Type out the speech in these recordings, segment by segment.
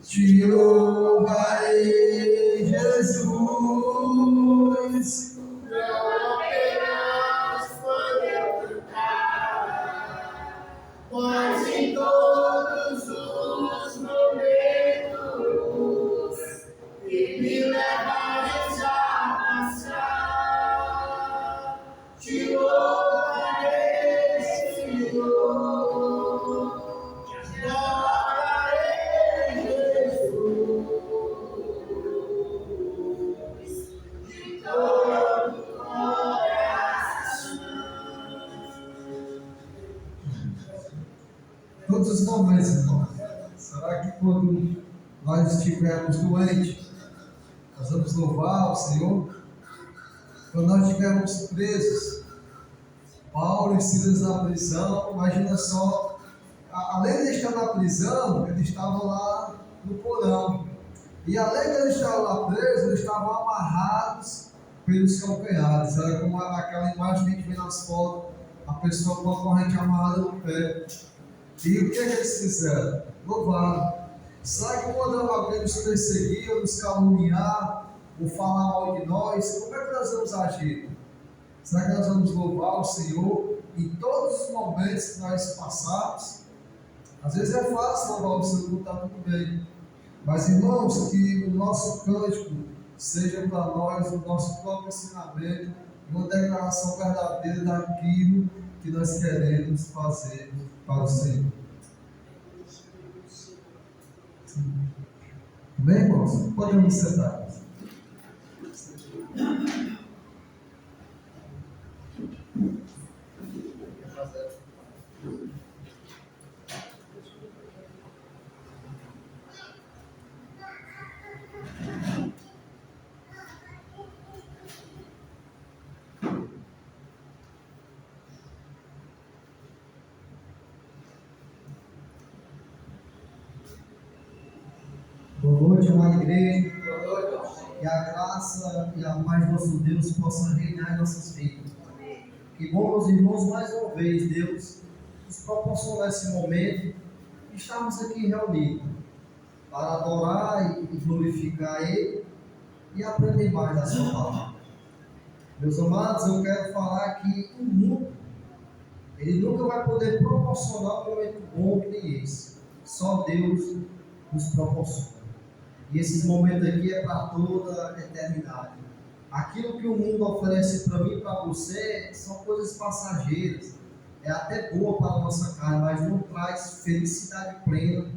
Te louvarei, Jesus. Não apenas quando eu cantar, mas em todos os momentos que me levares a passar. Te louvarei, Senhor. Te adorarei, Jesus. De todo o coração. Todos os momentos, irmão. Será que quando nós estivermos doentes, nós vamos louvar o Senhor? Quando nós estivermos presos, Paulo e Silas na prisão, imagina só, além de estar na prisão, eles estavam lá no porão. E além de eles estarem lá presos, eles estavam amarrados pelos calcanhares. Era como aquela imagem que a gente vê nas fotos, a pessoa com a corrente amarrada no pé. E o que é que eles fizeram? Louvaram. Será que quando alguém nos perseguir, ou nos caluniar, ou falar mal de nós, como é que nós vamos agir? Será que nós vamos louvar o Senhor em todos os momentos que nós passarmos? Às vezes é fácil louvar o Senhor quando está tudo bem. Mas, irmãos, que o nosso cântico seja para nós o nosso próprio ensinamento, uma declaração verdadeira daquilo que nós queremos fazer para o Senhor. Bem, irmãos? Podemos sentar. Boa noite, amada igreja. Que a graça e a paz do nosso Deus possa reinar em nossas vidas. Que bom, meus irmãos, mais uma vez, Deus nos proporcionar esse momento e estamos aqui reunidos para adorar e glorificar Ele e aprender mais da sua palavra. Meus amados, eu quero falar que o mundo, ele nunca vai poder proporcionar um momento bom que nem esse. Só Deus nos proporciona. E esses momentos aqui é para toda a eternidade. Aquilo que o mundo oferece para mim e para você são coisas passageiras. É até boa para a nossa carne, mas não traz felicidade plena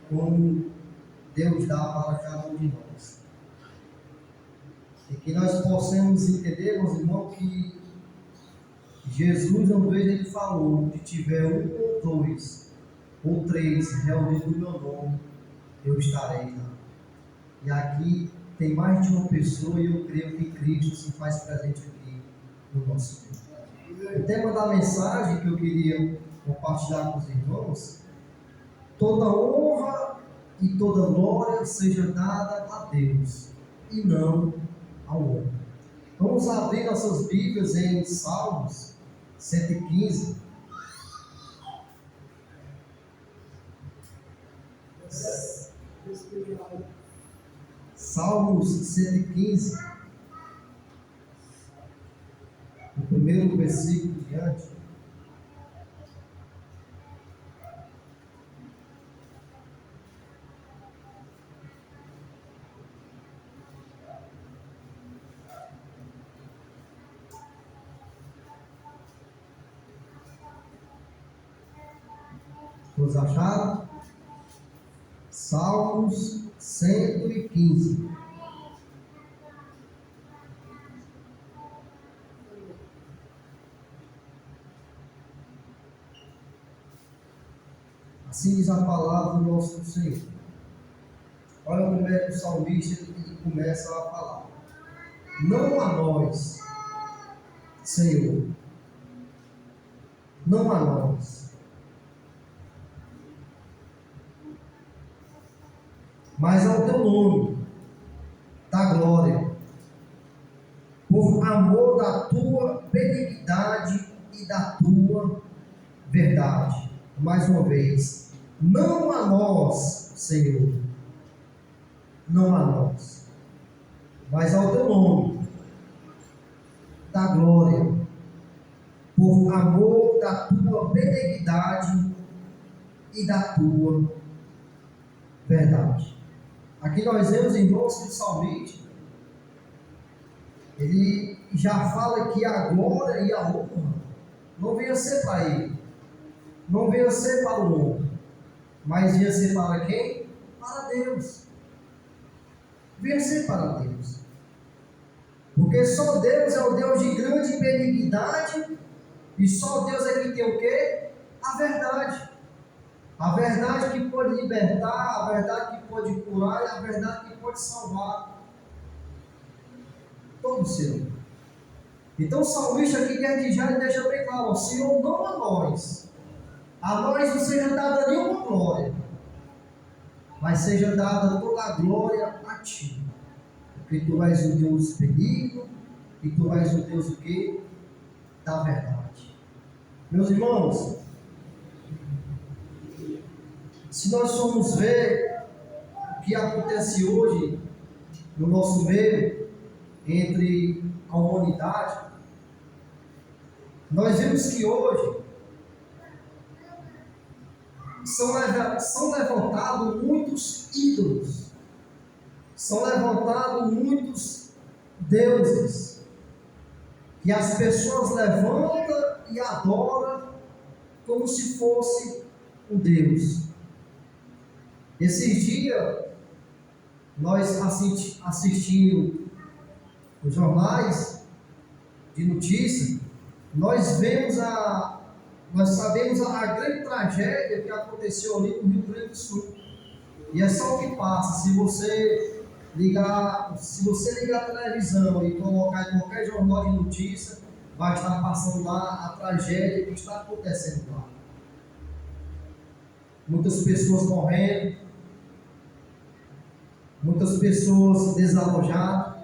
como Deus dá para cada um de nós. E que nós possamos entender, meus irmãos, que Jesus, uma vez ele falou, que tiver um ou dois ou três reunidos no meu nome, eu estarei lá. E aqui tem mais de uma pessoa e eu creio que Cristo se faz presente aqui no nosso meio. O tema da mensagem que eu queria compartilhar com os irmãos: toda honra e toda glória seja dada a Deus e não ao homem. Vamos abrir nossas Bíblias em Salmos 115. Salmos 115, o primeiro versículo diante. Todos acharam? Salmos 115. Assim diz a palavra do nosso Senhor. Olha como é que o salmista ele começa a falar: não a nós, Senhor, não a nós, mas ao teu nome, da glória, por amor da tua benignidade e da tua verdade. Mais uma vez, não a nós, Senhor, não a nós, mas ao teu nome, da glória, por amor da tua benignidade e da tua verdade. Aqui nós vemos, irmãos, que o salmista, ele já fala que a glória e a honra não veio ser para ele, não veio ser para o homem, mas veio ser para quem? Para Deus. Veio ser para Deus. Porque só Deus é o Deus de grande benignidade, e só Deus é que tem o quê? A verdade. A verdade que pode libertar, a verdade que pode curar e a verdade que pode salvar todo ser humano. Então o salmista aqui quer já deixa bem claro: o Senhor não a nós não seja dada nenhuma glória, mas seja dada toda a glória a Ti, porque Tu és o Deus benigno e Tu és o Deus o quê? Da verdade. Meus irmãos, se nós formos ver o que acontece hoje no nosso meio, entre a humanidade, nós vemos que hoje são levantados muitos ídolos, são levantados muitos deuses, que as pessoas levantam e adoram como se fosse um Deus. Esses dias, nós assistindo os jornais de notícia, nós sabemos a grande tragédia que aconteceu ali no Rio Grande do Sul. E é só o que passa. Se você ligar a televisão e colocar em qualquer jornal de notícia, vai estar passando lá a tragédia que está acontecendo lá. Muitas pessoas morrendo, muitas pessoas desalojadas,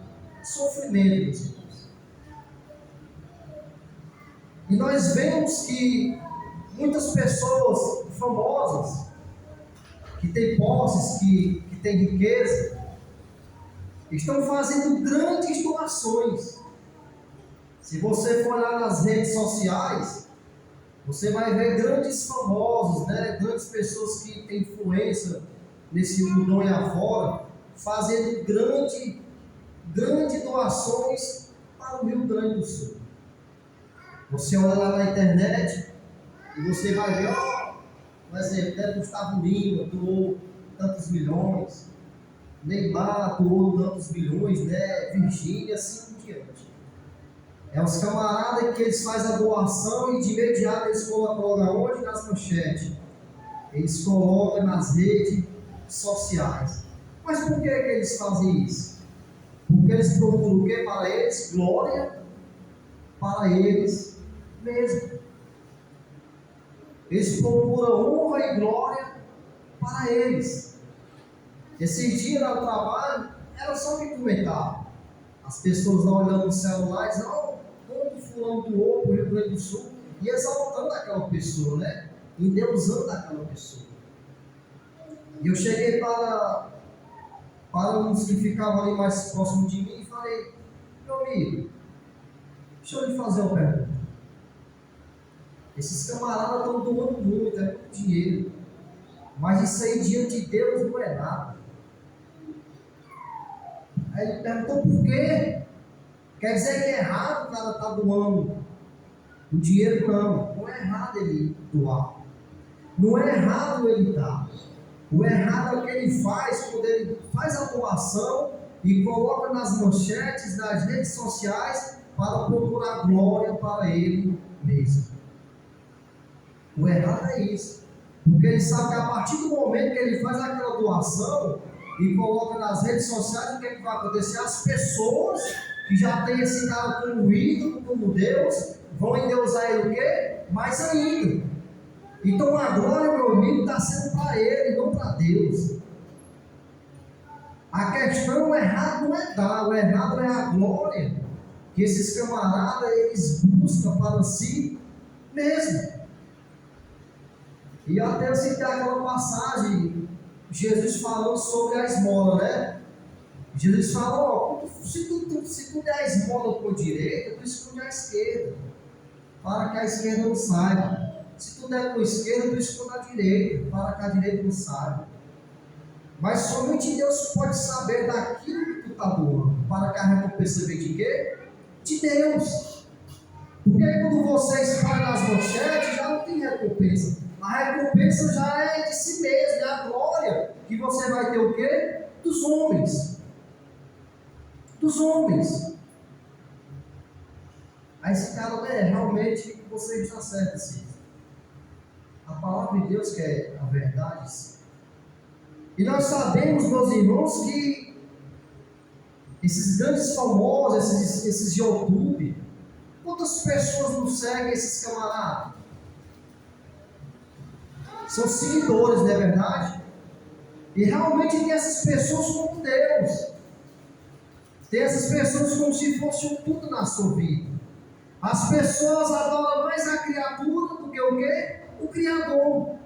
sofrimento, meus irmãos. E nós vemos que muitas pessoas famosas, que têm posses, que têm riqueza, estão fazendo grandes doações. Se você for lá nas redes sociais, você vai ver grandes famosos, grandes pessoas que têm influência nesse mundão e afora, fazendo grandes doações para o Rio Grande do Sul. Você olha lá na internet e você vai ver, por exemplo, Gustavo Lima doou tantos milhões, Neymar doou tantos milhões, Virgínia, assim por diante. É os camaradas que eles fazem a doação e de imediato eles colocam onde? Nas manchetes. Eles colocam nas redes sociais. Mas por que eles fazem isso? Porque eles procuram o que para eles? Glória para eles mesmos. Eles procuram honra e glória para eles. Esses dias no trabalho era só que comentar. As pessoas lá olhando no celular e dizendo, como fulano doou para o Rio Grande do Sul, e exaltando aquela pessoa, endeusando aquela pessoa. E eu cheguei para uns que ficavam ali mais próximos de mim e falei, meu amigo, deixa eu lhe fazer uma pergunta. Esses camaradas estão doando muito, é muito dinheiro, mas isso aí diante de Deus não é nada. Aí ele perguntou por quê? Quer dizer que é errado o cara estar doando o dinheiro? Não é errado ele doar, não é errado ele dar. O errado é o que ele faz quando ele faz a doação e coloca nas manchetes das redes sociais para procurar glória para ele mesmo. O errado é isso, porque ele sabe que a partir do momento que ele faz aquela doação e coloca nas redes sociais, o que, vai acontecer? As pessoas que já têm esse cara como ídolo, como Deus, vão endeusar ele o quê? Mais ainda. Então a glória, meu amigo, está sendo para ele, não para Deus. A questão, o errado não é dar, o errado é a glória que esses camaradas eles buscam para si mesmo. E até eu citei aquela passagem, Jesus falando sobre a esmola, Jesus fala, ó, se tu der a esmola com a direita, tu esconde a esquerda, para que a esquerda não saiba. Se tu der com a esquerda, tu esconde a direita, para que a direita não saiba. Mas somente Deus pode saber daquilo que tu está doando, para que a recompensa venha de quê? De Deus. Porque quando você espalha nas manchetes, já não tem recompensa. A recompensa já é de si mesmo, é a glória que você vai ter o quê? Dos homens. Dos homens. Aí esse cara, realmente você está certo, sim. A palavra de Deus que é a verdade, sim. E nós sabemos, meus irmãos, que esses grandes famosos, esses de YouTube, quantas pessoas não seguem esses camaradas? São seguidores, não é verdade? E realmente tem essas pessoas como Deus. Tem essas pessoas como se fosse um tudo na sua vida. As pessoas adoram mais a criatura do que o quê? O Criador.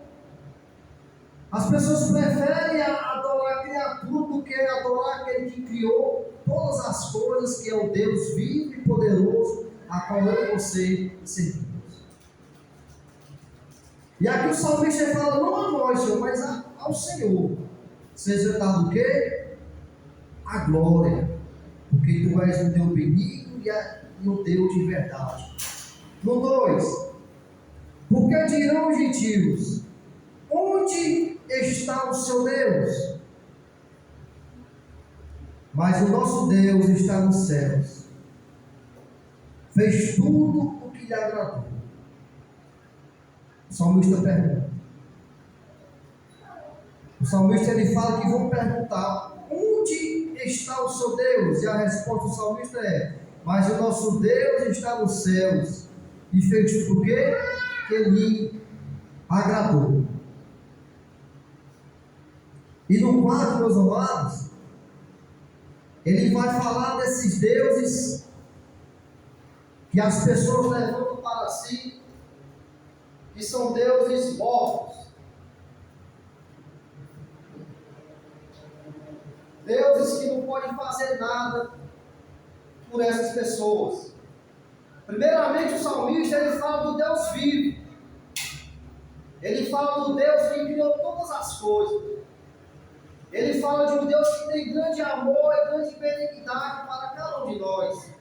As pessoas preferem adorar a criatura do que adorar aquele que criou todas as coisas, que é o Deus vivo e poderoso, a qual eu e você servimos. E aqui o salmista fala, não a nós, Senhor, mas ao Senhor. Seja dado o quê? A glória. Porque tu és um Deus benigno e um Deus de verdade. No 2. Porque dirão os gentios, onde está o seu Deus? Mas o nosso Deus está nos céus. Fez tudo o que lhe agradou. O salmista pergunta. O salmista ele fala que vão perguntar, onde está o seu Deus? E a resposta do salmista é, mas o nosso Deus está nos céus. E fez tudo o quê? Que lhe agradou. E no 4, meus amados, ele vai falar desses deuses que as pessoas levantam para si, que são deuses mortos. Deuses que não podem fazer nada por essas pessoas. Primeiramente o salmista ele fala do Deus vivo. Ele fala do Deus que criou todas as coisas. Ele fala de um Deus que tem grande amor e grande benignidade para cada um de nós.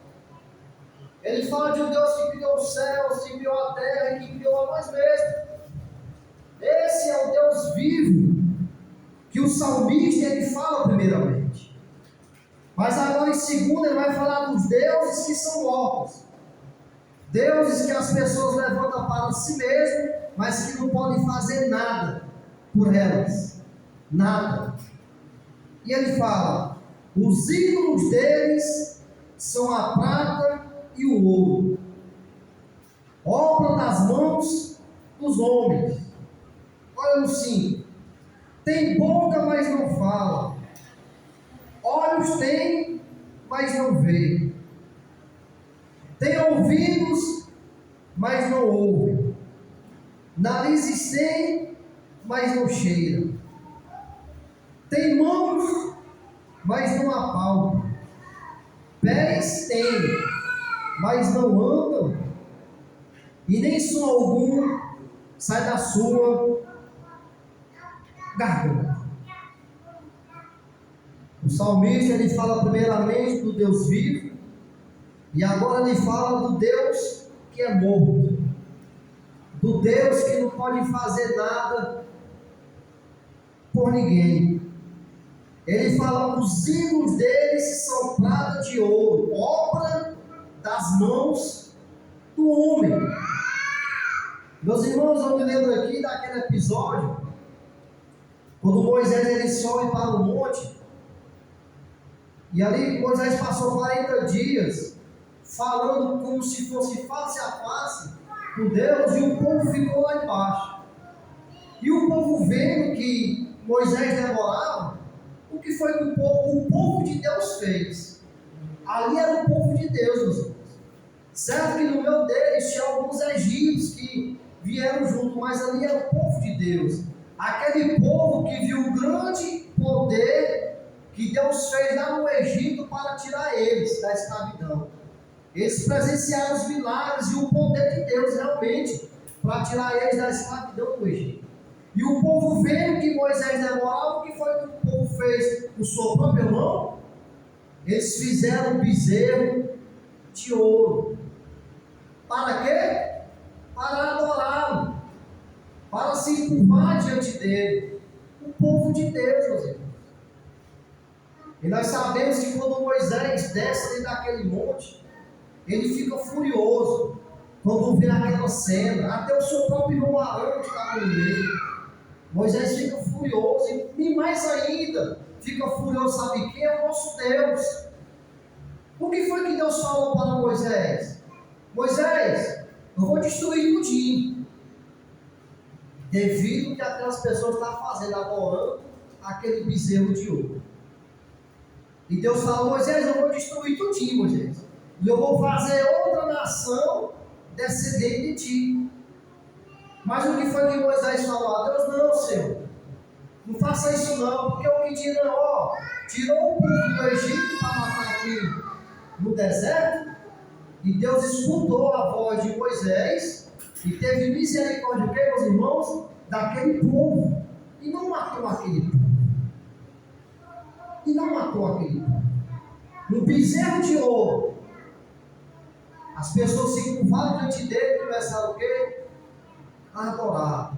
Ele fala de um Deus que criou os céus, que criou a terra e que criou a nós mesmos. Esse é o Deus vivo que o salmista ele fala primeiramente. Mas agora em segundo ele vai falar dos deuses que são mortos. Deuses que as pessoas levantam para si mesmos, mas que não podem fazer nada por elas. Nada. E ele fala, os ídolos deles são a prata e o ouro, obra das mãos dos homens. Olha no 5, tem boca, mas não fala, olhos tem, mas não vê, tem ouvidos, mas não ouve, narizes tem, mas não cheira, tem mãos, mas não apalpam, pés tem, mas não andam, e nem som algum sai da sua garganta. O salmista ele fala primeiramente do Deus vivo, e agora ele fala do Deus que é morto, do Deus que não pode fazer nada por ninguém. Ele fala, os ídolos deles são prata de ouro, obra das mãos do homem. Meus irmãos, eu me lembro aqui daquele episódio, quando Moisés ele sobe para o monte, e ali Moisés passou 40 dias, falando como se fosse face a face com Deus, e o povo ficou lá embaixo. E o povo vendo que Moisés demorava, o que foi que o povo de Deus fez? Ali era o povo de Deus, meus irmãos. Certo que no meio deles tinha alguns egípcios que vieram junto, mas ali era o povo de Deus. Aquele povo que viu o grande poder que Deus fez lá no Egito para tirar eles da escravidão. Eles presenciaram os milagres e o poder de Deus realmente para tirar eles da escravidão do Egito. E o povo vendo que Moisés demorava, o que foi que o povo fez com sua própria mão? Eles fizeram um bezerro de ouro. Para quê? Para adorá-lo, para se curvar diante dele. O povo de Deus, meus irmãos. E nós sabemos que quando Moisés desce ali daquele monte, ele fica furioso quando vê aquela cena. Até o seu próprio irmão Arão estava no meio. Moisés fica furioso e mais ainda fica furioso, sabe quem é o nosso Deus? O que foi que Deus falou para Moisés? Moisés, eu vou destruir tudinho, devido que aquelas pessoas estão fazendo, adorando aquele bezerro de ouro. E Deus falou: Moisés, eu vou destruir tudinho, Moisés, e eu vou fazer outra nação descendente de ti. Mas o que foi que Moisés falou a Deus? Não, Senhor, não faça isso não, porque o que dirão, ó, tirou o povo do Egito para matar aqui no deserto, e Deus escutou a voz de Moisés e teve misericórdia, meus irmãos, daquele povo, e não matou aquele povo. E não matou aquele povo. No bezerro de ouro, as pessoas se curvaram diante dele e começaram o quê? A adorar.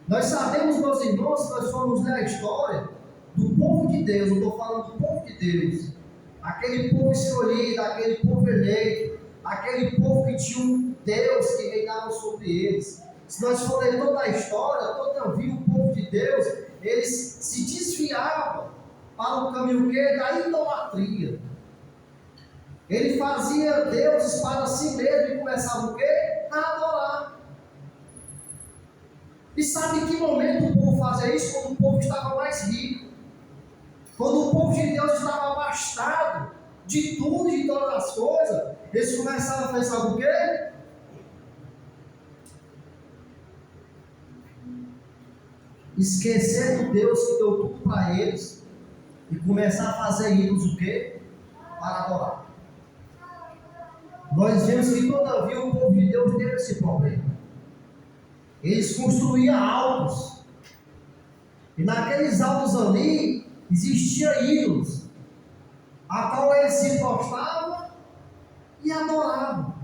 Nós sabemos, meus irmãos, nós formos ler a história do povo de Deus. Eu estou falando do povo de Deus, aquele povo escolhido, aquele povo eleito, aquele povo que tinha um Deus que reinava sobre eles. Se nós formos ler toda a história, todavia o povo de Deus, eles se desviavam para o caminho da idolatria. Ele fazia deuses para si mesmo e começava o quê? A adorar. E sabe em que momento o povo fazia isso? Quando o povo estava mais rico. Quando o povo de Deus estava abastado de tudo e de todas as coisas, eles começaram a fazer, sabe o quê? Esquecer do Deus que deu tudo para eles e começar a fazer ídolos o quê? Para adorar. Nós vemos que todavia o povo de Deus teve esse problema. Eles construíam altos, e naqueles altos ali existiam ídolos, a qual eles se prostravam e adoravam.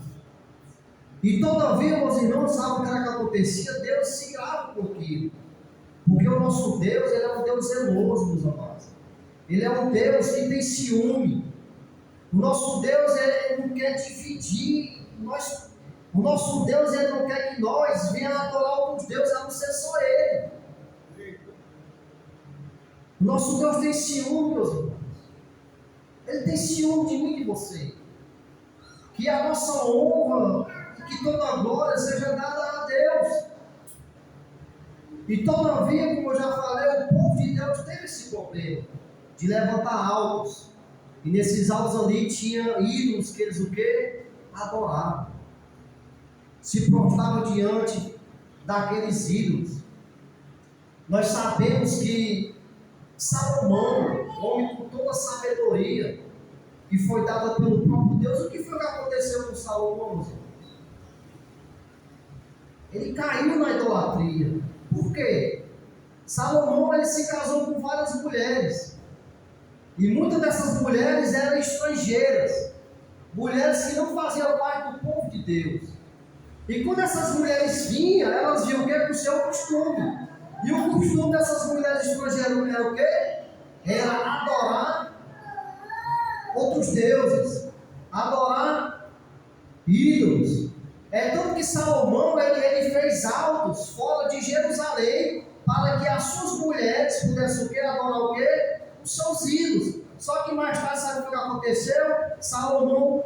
E todavia, meus irmãos, sabem o que era que acontecia? Deus se irava com aquilo, porque o nosso Deus, ele é um Deus zeloso, meus amados. Ele é um Deus que tem ciúme. O nosso Deus, ele não quer dividir nós. O nosso Deus, ele não quer que nós venhamos adorar outros deuses, a não ser só Ele. O nosso Deus tem ciúme, meus irmãos. Ele tem ciúme de mim e de você. Que a nossa honra e que toda a glória seja dada a Deus. E todavia, como eu já falei, o povo de Deus teve esse problema de levantar altos. E nesses altos ali tinha ídolos que eles o quê? Adoravam. Se prostravam diante daqueles ídolos. Nós sabemos que Salomão, homem com toda a sabedoria que foi dada pelo próprio Deus, o que foi que aconteceu com Salomão, meus irmãos? Ele caiu na idolatria. Por quê? Salomão, ele se casou com várias mulheres, e muitas dessas mulheres eram estrangeiras, mulheres que não faziam parte do povo de Deus. E quando essas mulheres vinham, elas viam o que? O seu costume. E o costume dessas mulheres estrangeiras era o quê? Era adorar outros deuses, adorar ídolos. É tanto que Salomão, ele fez altos fora de Jerusalém, para que as suas mulheres pudessem o quê? Adorar o quê? Os seus ídolos. Só que mais tarde, sabe o que aconteceu? Salomão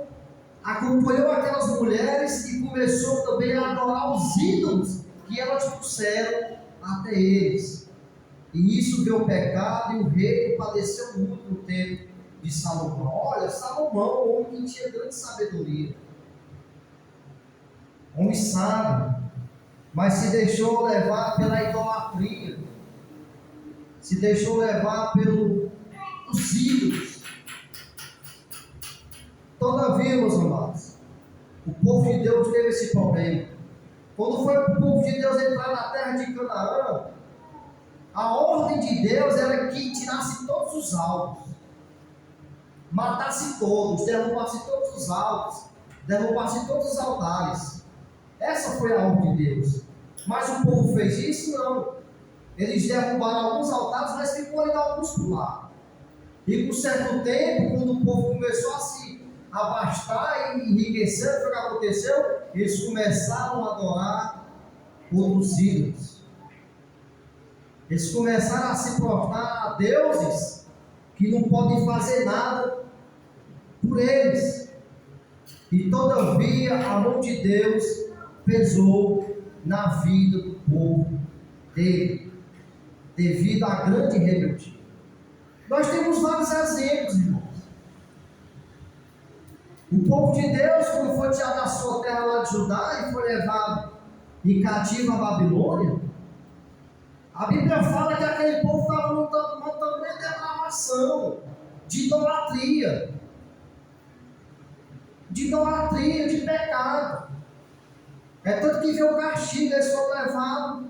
acompanhou aquelas mulheres e começou também a adorar os ídolos que elas trouxeram até eles. E isso deu pecado, e o rei padeceu muito no tempo de Salomão. Olha, Salomão, um homem que tinha grande sabedoria, homem sábio, mas se deixou levar pela idolatria, se deixou levar pelos ídolos povo de Deus teve esse problema. Quando foi para o povo de Deus entrar na terra de Canaã, a ordem de Deus era que tirasse todos os alvos, matasse todos, derrubasse todos os alvos, derrubasse todos os altares. Essa foi a ordem de Deus. Mas o povo fez isso? Não. Eles derrubaram alguns altares, mas ficou ainda alguns por lá. E por certo tempo, quando o povo começou a se abastar e enriquecer, o que aconteceu? Eles começaram a adorar outros ídolos. Eles começaram a se prostrar a deuses que não podem fazer nada por eles. E todavia a mão de Deus pesou na vida do povo dele, devido à grande rebeldia. Nós temos vários exemplos, irmãos. O povo de Deus, quando foi tirado da sua terra lá de Judá e foi levado em cativo à Babilônia, a Bíblia fala que aquele povo estava numa tamanha depravação, de idolatria, de pecado. É tanto que veio o castigo, eles foram levados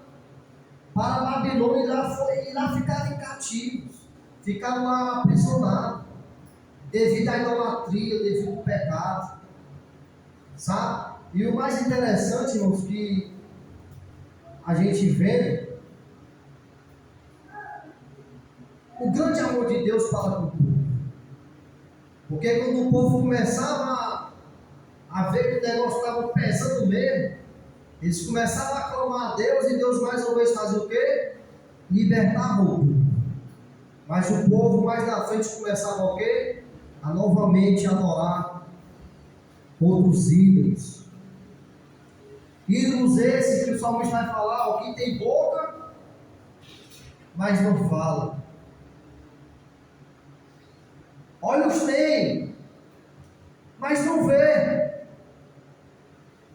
para a Babilônia e lá ficaram em cativos, ficaram lá aprisionados, devido à idolatria, devido ao pecado, sabe? E o mais interessante, irmãos, que a gente vê o grande amor de Deus para com o povo. Porque quando o povo começava a ver que o negócio estava pesando mesmo, eles começavam a clamar a Deus, e Deus mais uma vez fazia o quê? Libertava o povo. Mas o povo mais na frente começava o quê? A novamente adorar outros ídolos. Ídolos esses que o salmista vai falar, o que tem boca, mas não fala. Olhos tem, mas não vê.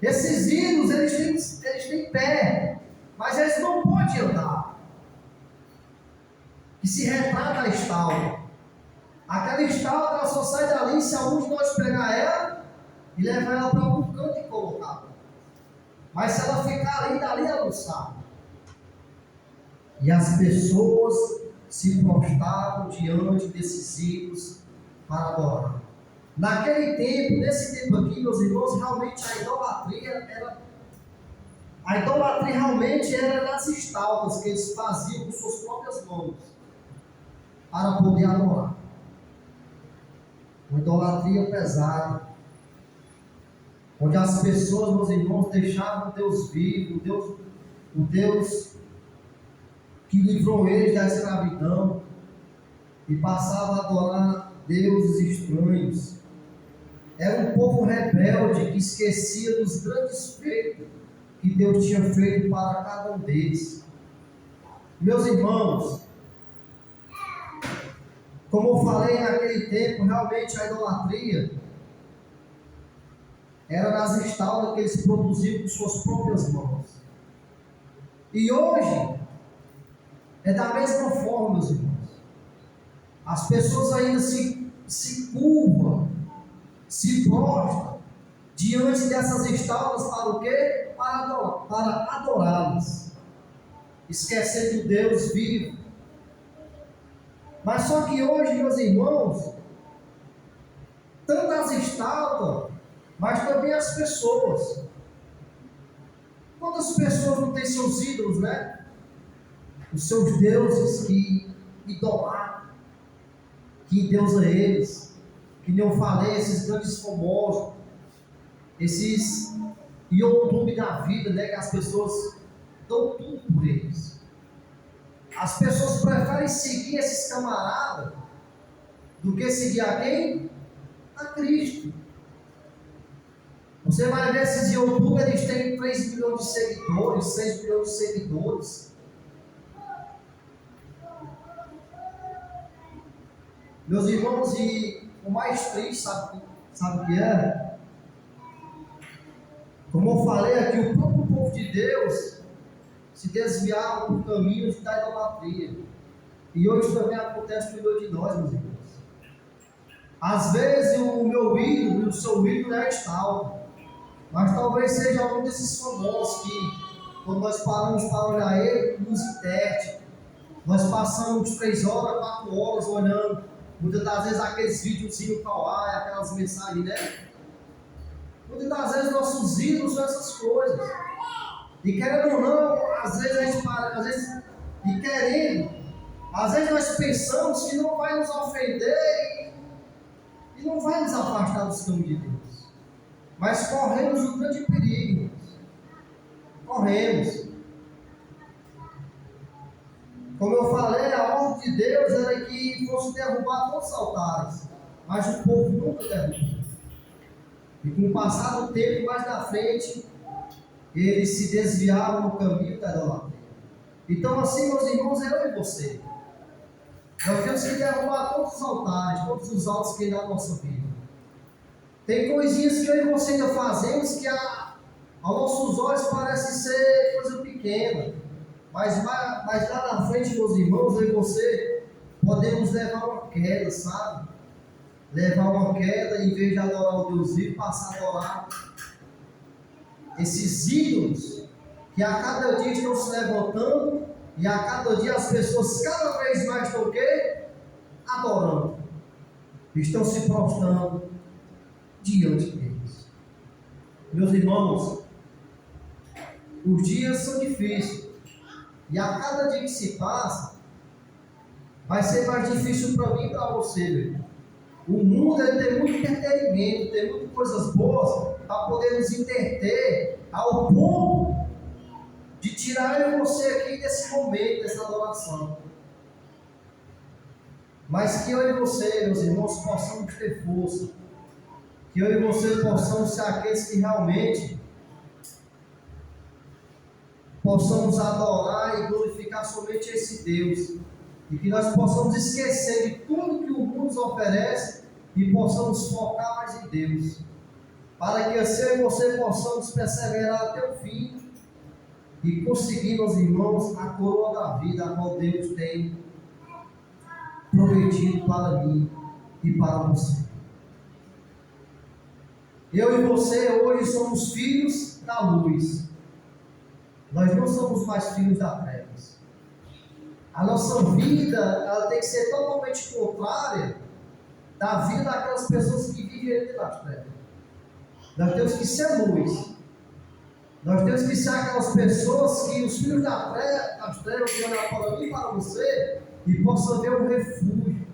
Esses ídolos, eles têm pé, mas eles não podem andar. E se retrata a estátua. Aquela estátua, ela só sai dali se algum de nós pegar ela e levar ela para algum canto e colocar. Mas se ela ficar ali, dali ela não sabe. E as pessoas se prostravam diante desses ídolos para adorar. Naquele tempo, nesse tempo aqui, meus irmãos, realmente a idolatria realmente era das estátuas que eles faziam com suas próprias mãos para poder adorar. Uma idolatria pesada, onde as pessoas, meus irmãos, deixavam o Deus vivo, o Deus que livrou eles da escravidão, e passavam a adorar deuses estranhos. Era um povo rebelde que esquecia dos grandes feitos que Deus tinha feito para cada um deles. Meus irmãos, como eu falei naquele tempo, realmente a idolatria era das estátuas que eles produziam com suas próprias mãos. E hoje é da mesma forma, meus irmãos. As pessoas ainda se curvam, se prostram diante dessas estátuas para o quê? Para adorá-las, esquecendo o Deus vivo. Mas só que hoje, meus irmãos, tanto as estátuas, mas também as pessoas. Quantas pessoas não têm seus ídolos, né? Os seus deuses que idolatram, que endeusa eles, que nem eu falei, esses grandes famosos, esses YouTube da vida, né? Que as pessoas dão tudo por eles. As pessoas preferem seguir esses camaradas do que seguir a quem? A Cristo. Você vai ver esses youtubers, eles têm 3 milhões de seguidores, 6 milhões de seguidores. Meus irmãos, e o mais triste, sabe o que é? Como eu falei aqui, o próprio povo de Deus se desviaram por caminhos da idolatria. E hoje também acontece no meio de nós, meus irmãos. Às vezes o meu ídolo e o seu ídolo é a estátua. Mas talvez seja algum desses famosos que, quando nós paramos para olhar ele, nos interte. Nós passamos 3 horas, 4 horas olhando, muitas das vezes aqueles videozinhos kawaii, aquelas mensagens, né? Muitas das vezes nossos ídolos são essas coisas. E querendo ou não, às vezes a gente para, às vezes, e querendo, às vezes nós pensamos que não vai nos ofender e não vai nos afastar dos caminhos de Deus. Mas corremos um grande perigo. Corremos. Como eu falei, a ordem de Deus era que fosse derrubar todos os altares. Mas o povo nunca derrubou. E com o passar do tempo, mais na frente, eles se desviaram no caminho da idolatria. Então, assim, meus irmãos, é eu e você. Nós temos que derrubar todos os altares, todos os altos que tem na nossa vida. Tem coisinhas que eu e você ainda fazemos que aos nossos olhos parece ser coisa pequena. Mas lá na frente, meus irmãos, eu e você podemos levar uma queda, sabe? Levar uma queda, em vez de adorar o Deus vivo, passar a adorar esses ídolos que a cada dia estão se levantando e a cada dia as pessoas cada vez mais estão o quê? Adorando. Estão se prostrando diante deles. Meus irmãos, os dias são difíceis. E a cada dia que se passa, vai ser mais difícil para mim e para você, meu irmão. O mundo tem muito entretenimento, tem muitas coisas boas para poder nos entreter ao ponto de tirar eu e você aqui desse momento, dessa adoração. Mas que eu e você, meus irmãos, possamos ter força. Que eu e você possamos ser aqueles que realmente possamos adorar e glorificar somente esse Deus. E que nós possamos esquecer de tudo que o mundo nos oferece e possamos focar mais em Deus. Para que assim eu e você possamos perseverar até o fim e conseguir, meus irmãos, a coroa da vida, a qual Deus tem prometido para mim e para você. Eu e você hoje somos filhos da luz. Nós não somos mais filhos da trevas. A nossa vida, ela tem que ser totalmente contrária da vida daquelas pessoas que vivem dentro das trevas. Nós temos que ser luz. Nós temos que ser aquelas pessoas que os filhos das trevas vão olhar para mim e para você e possam ver um refúgio.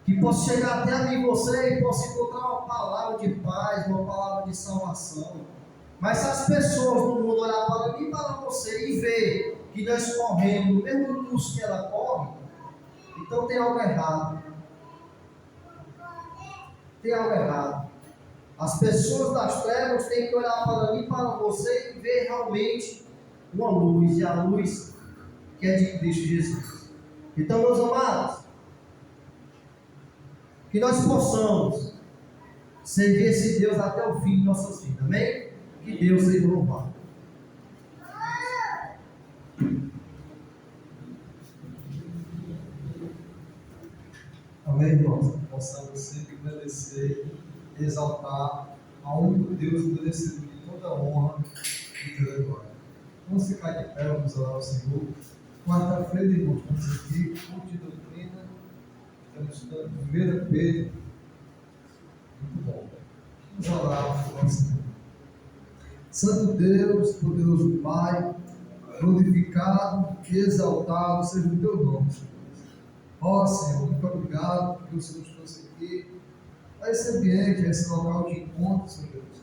Que possa chegar até a mim e você e possa encontrar uma palavra de paz, uma palavra de salvação. Mas se as pessoas do mundo olhar para mim e para você e ver que nós corremos no mesmo curso que ela corre, então tem algo errado. Tem algo errado. As pessoas das trevas têm que olhar para mim e para você e ver realmente uma luz, e a luz que é de Cristo Jesus. Então, meus amados, que nós possamos servir esse Deus até o fim de nossas vidas, amém? Que Deus seja louvado. Amém, irmãos? Possamos sempre agradecer, exaltar ao único Deus merecedor de toda a honra e toda a glória. Vamos ficar de pé, vamos orar ao Senhor. Quarta-feira, irmãos, estamos aqui, culto de doutrina, estamos estudando 1 Pedro. Muito bom. Vamos orar ao Senhor. Santo Deus, poderoso Pai, glorificado e exaltado seja o teu nome, Senhor. Ó Senhor, muito obrigado porque o Senhor nos trouxe aqui a esse ambiente, a esse local de encontro, Senhor Deus.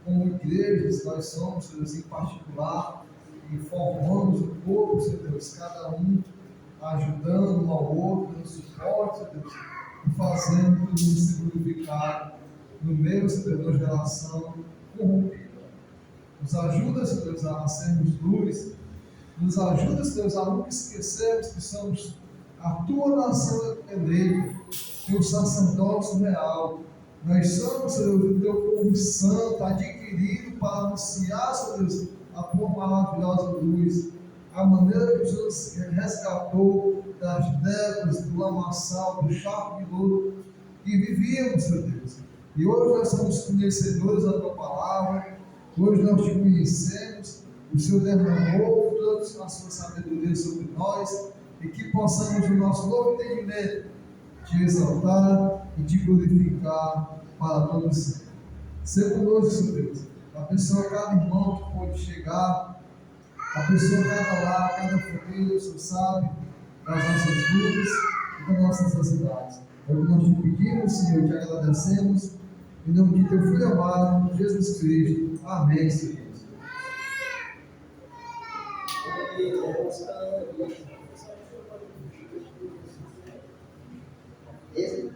Como igrejas, nós somos, Senhor Deus, em particular, e formamos o corpo, Senhor Deus, cada um ajudando um ao outro, no suporte, Senhor Deus, e fazendo todo mundo se glorificar no meio, Senhor Deus, da geração corrompida. Nos ajuda, Senhor Deus, a sermos luz. Nos ajuda, Senhor Deus, a nunca esquecermos que somos a tua nação eleita, teu sacerdócio real. Nós somos, Senhor Deus, o teu povo santo, adquirido para anunciar, Senhor Deus, a tua maravilhosa luz. A maneira que Jesus resgatou das trevas, do lamaçal, do charco de lodo, que vivíamos, Senhor Deus. E hoje nós somos conhecedores da Tua palavra, hoje nós Te conhecemos, o Senhor derramou toda a Sua sabedoria sobre nós, e que possamos, no nosso novo entendimento, Te exaltar e Te glorificar para todos sempre. Seja conosco, Senhor Deus. Abençoa cada irmão que pode chegar, abençoa cada lar, cada família, o Senhor sabe das nossas lutas e das nossas necessidades. É o que nós Te pedimos, Senhor, e Te agradecemos. Em nome de Teu Filho amado, Jesus Cristo. Amém, Senhor Deus. Esse?